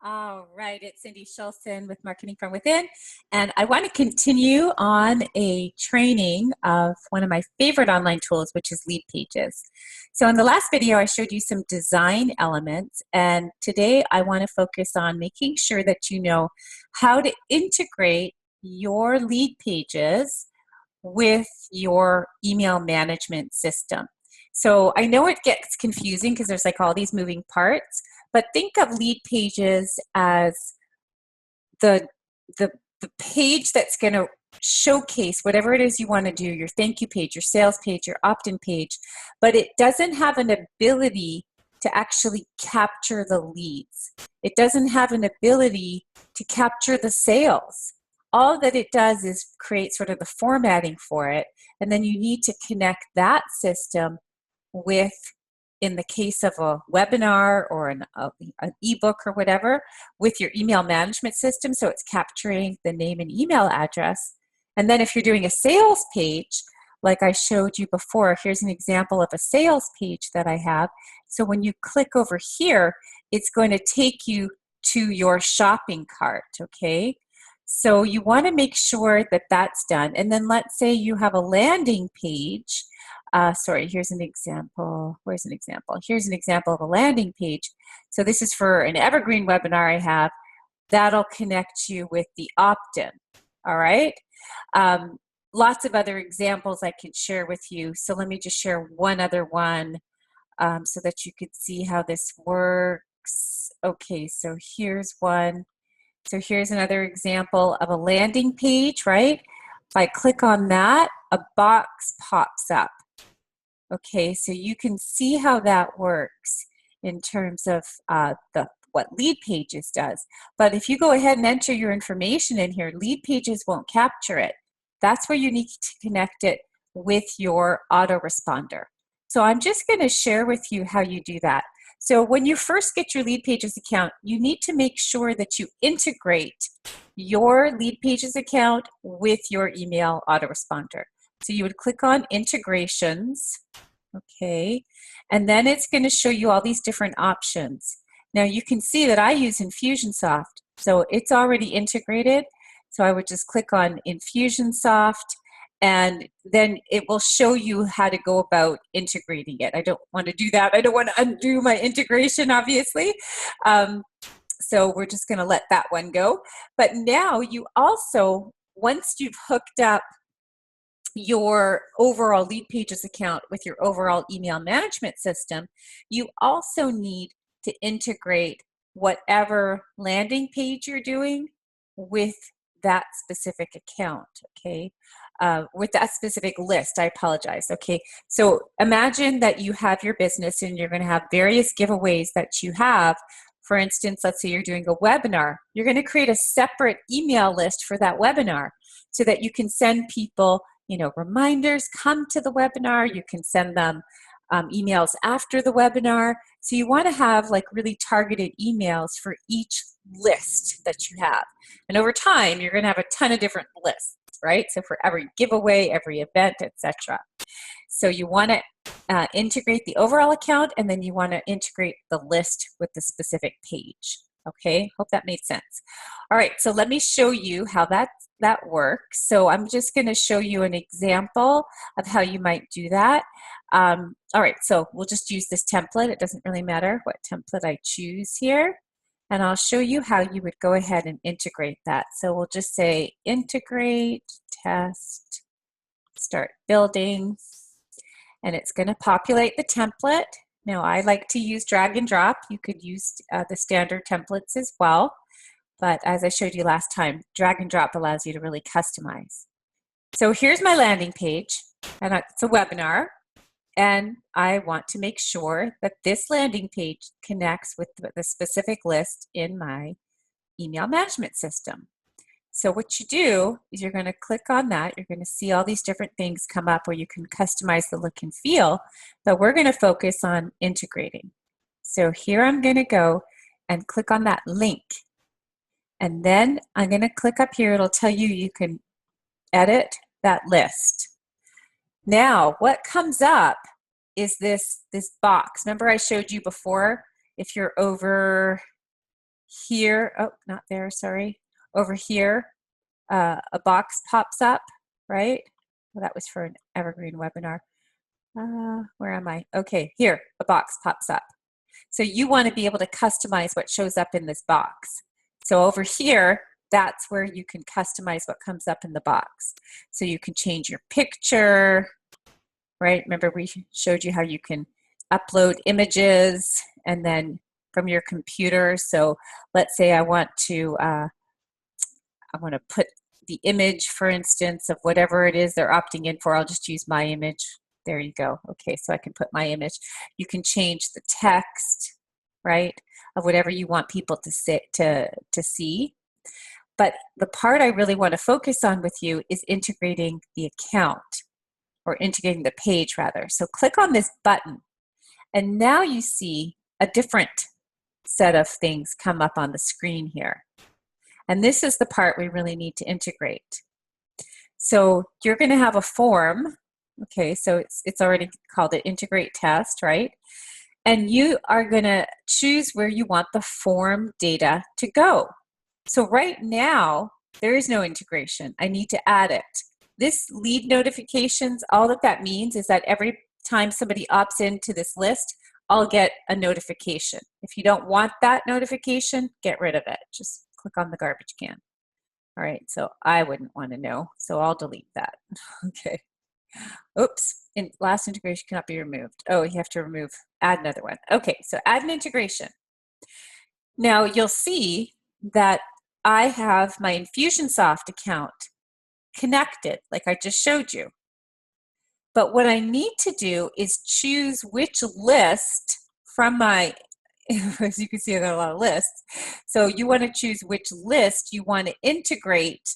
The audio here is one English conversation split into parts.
All right, it's Cindy Schulson with Marketing from Within, and I want to continue on a training of one of my favorite online tools, which is LeadPages. So in the last video, I showed you some design elements, and today I want to focus on making sure that you know how to integrate your lead pages with your email management system. So I know it gets confusing because there's like all these moving parts, but think of LeadPages as the, the, the page that's going to showcase whatever it is you want to do, your thank you page, your sales page, your opt-in page, but it doesn't have an ability to actually capture the leads. It doesn't have an ability to capture the sales. All that it does is create sort of the formatting for it, and then you need to connect that system with, in the case of a webinar or an ebook or whatever, with your email management system, so it's capturing the name and email address. And then if you're doing a sales page, like I showed you before, here's an example of a sales page that I have. So when you click over here, it's going to take you to your shopping cart, okay? So you want to make sure that that's done. And then let's say you have a landing page. Here's an example. Where's an example? Here's an example of a landing page. So this is for an evergreen webinar I have. That'll connect you with the opt-in, all right? Lots of other examples I can share with you. So let me just share one other one so that you could see how this works. Okay, so here's one. So here's another example of a landing page, right? If I click on that, a box pops up. Okay, so you can see how that works in terms of what LeadPages does. But if you go ahead and enter your information in here, LeadPages won't capture it. That's where you need to connect it with your autoresponder. So I'm just going to share with you how you do that. So when you first get your LeadPages account, you need to make sure that you integrate your LeadPages account with your email autoresponder. So you would click on integrations, okay, and then it's going to show you all these different options. Now you can see that I use Infusionsoft, so it's already integrated. So I would just click on Infusionsoft, and then it will show you how to go about integrating it. I don't want to do that. I don't want to undo my integration, obviously. So we're just going to let that one go. But now you also, once you've hooked up your overall LeadPages account with your overall email management system, you also need to integrate whatever landing page you're doing with that specific account, okay? With that specific list, I apologize, okay? So imagine that you have your business and you're gonna have various giveaways that you have. For instance, let's say you're doing a webinar. You're gonna create a separate email list for that webinar so that you can send people, reminders, come to the webinar. You can send them emails after the webinar. So you want to have like really targeted emails for each list that you have. And over time, you're going to have a ton of different lists, right? So for every giveaway, every event, etc. So you want to integrate the overall account, and then you want to integrate the list with the specific page. Okay, hope that made sense. All right, so let me show you how that works. So I'm just going to show you an example of how you might do that. All right, so we'll just use this template. It doesn't really matter what template I choose here. And I'll show you how you would go ahead and integrate that. So we'll just say integrate, test, start building, and it's going to populate the template. Now I like to use drag and drop. You could use the standard templates as well. But as I showed you last time, drag and drop allows you to really customize. So here's my landing page, and it's a webinar. And I want to make sure that this landing page connects with the specific list in my email management system. So what you do is you're going to click on that. You're going to see all these different things come up where you can customize the look and feel, but we're going to focus on integrating. So here I'm going to go and click on that link. And then I'm going to click up here. It'll tell you you can edit that list. Now, what comes up is this box. Remember I showed you before, if you're over here, oh, not there, sorry. Over here, a box pops up, right? Well, that was for an evergreen webinar. Where am I? Okay, here, a box pops up. So you want to be able to customize what shows up in this box. So over here, that's where you can customize what comes up in the box. So you can change your picture, right? Remember we showed you how you can upload images and then from your computer. So let's say I want to put the image, for instance, of whatever it is they're opting in for. I'll just use my image. There you go. Okay, so I can put my image. You can change the text, right, of whatever you want people to see. But the part I really want to focus on with you is integrating the account, or integrating the page rather. So click on this button, and now you see a different set of things come up on the screen here. And this is the part we really need to integrate. So you're going to have a form. Okay, so it's already called an integrate test, right? And you are going to choose where you want the form data to go. So right now, there is no integration. I need to add it. This lead notifications, all that means is that every time somebody opts into this list, I'll get a notification. If you don't want that notification, get rid of it. Just click on the garbage can. All right, so I wouldn't want to know, so I'll delete that. Okay. Oops, last integration cannot be removed. Oh, you have to add another one. Okay, so add an integration. Now you'll see that I have my Infusionsoft account connected, like I just showed you. But what I need to do is choose which list from my, as you can see, I got a lot of lists. So you want to choose which list you want to integrate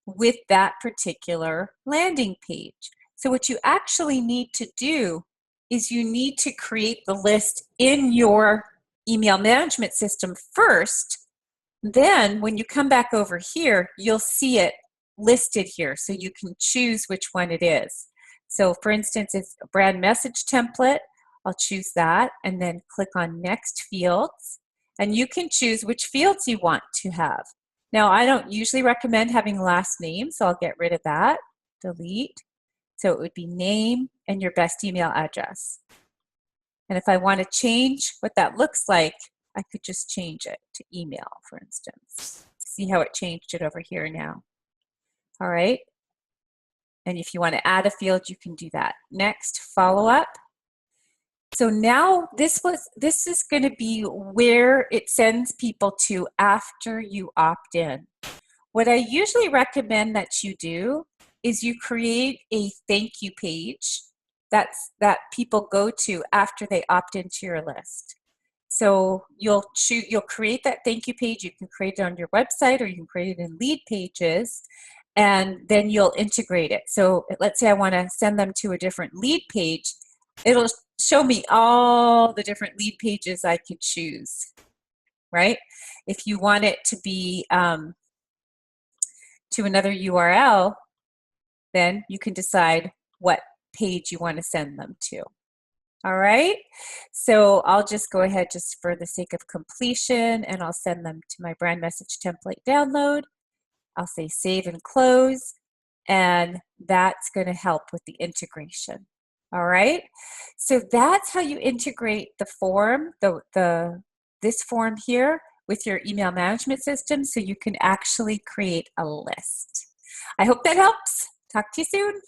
with that particular landing page. So what you actually need to do is you need to create the list in your email management system first. Then when you come back over here, you'll see it listed here, so you can choose which one it is. So for instance, it's a brand message template. I'll choose that and then click on next fields, and you can choose which fields you want to have. Now I don't usually recommend having a last name, so I'll get rid of that, delete. So it would be name and your best email address. And if I want to change what that looks like, I could just change it to email, for instance. See how it changed it over here now. All right. And if you want to add a field, you can do that. Next, follow up. So now this is going to be where it sends people to after you opt in. What I usually recommend that you do is you create a thank you page that people go to after they opt into your list. So you'll create that thank you page. You can create it on your website, or you can create it in LeadPages, and then you'll integrate it. So let's say I want to send them to a different lead page. It'll show me all the different lead pages I could choose, right? If you want it to be to another URL, then you can decide what page you want to send them to. All right, so I'll just go ahead just for the sake of completion, and I'll send them to my brand message template download. I'll say save and close, and that's going to help with the integration. All right, so that's how you integrate the form, this form here, with your email management system, so you can actually create a list. I hope that helps. Talk to you soon.